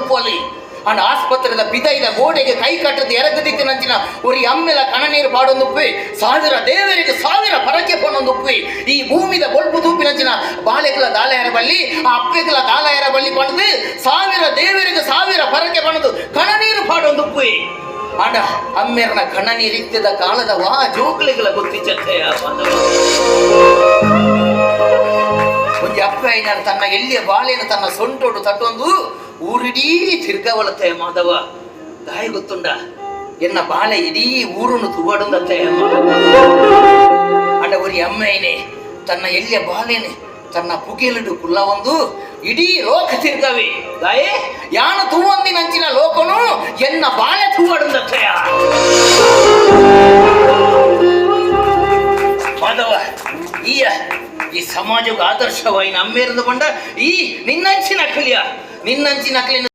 ಪೋಲಿ ಅಂಡ್ ಆಸ್ಪತ್ರೆದ ಬಿದೈದ ಗೋಡೆಗೆ ಕೈ ಕಟ್ಟದ ಎರಗದಿತ್ತು ನಂಚಿನ ஒரு ಅಮ್ಮೆಲ ಕಣನೀರು ಪಾಡೊಂದುಪ್ಪಿ ಸಾವಿರ ದೇವರಿಗೆ ಸಾವಿರ ಪರಕೆ ಪೊನ್ನೊಂದುಪ್ಪಿ ಈ ಭೂಮಿದ ಬೊಲ್ಪು ತೂಪಿ ನಂಚಿನ ಬಾಳೆಗಳ ದಾಲಯರ ಬಳ್ಳಿ ಆ ಅಪ್ಪೆಗಳ ದಾಲಯರ ಬಳ್ಳಿ ಪಣದು ಸಾವಿರ ದೇವರಿಗೆ ಸಾವಿರ ಪರಕೆ ಪಣದು ಕಣನೀರು ಪಾಡೊಂದುಪ್ಪಿ ಅಂಡ ಅಮ್ಮೆರನ ಕಣನೀರು ಇತ್ತಿದ ಕಾಲದ ವಾ ಜೋಕ್ಲಿಗಳ ಗೊತ್ತಿಚ್ಚತ್ತೆಯ ಒಂದು ಅಪ್ಪ ಐನಾರು ತನ್ನ ಎಲ್ಲಿಯ ಬಾಳೆಯನ್ನು ತನ್ನ ಸೊಂಟೋಡು ತಟ್ಟೊಂದು ಊರಿಡೀ ತಿರ್ಗವಲತ್ತೆ ಮಾಧವ ದಾಯಿ ಗೊತ್ತುಂಡ ಎನ್ನ ಬಾಳೆ ಇಡೀ ಊರನ್ನು ತುಗಾಡುಂದತ್ತೆ ಅಂಡ ಒರಿ ಅಮ್ಮೆಯೇ ತನ್ನ ಎಲ್ಲಿಯ ಬಾಳೆನೆ ತನ್ನ ಪುಗಿಲಡು ಕುಲ್ಲ ಒಂದು ಇಡೀ ಲೋಕ ತಿರ್ಗವಿ ದಾಯೇ ಯಾನ ತೂವಂದಿ ನಂಚಿನ ಲೋಕನು ಎನ್ನ ಬಾಳೆ ತುಗಾಡುಂದತ್ತೆಯ ಮಾಧವ ಈ ಸಮಾಜಕ್ಕೆ ಆದರ್ಶವಾಗಿ ನಮ್ಮೇರಿದ ಬಂಡ ಈ ನಿನ್ನಂಚಿನ ಕಲಿಯ ನಿನ್ನಂಚಿನ ಕಲಿಯ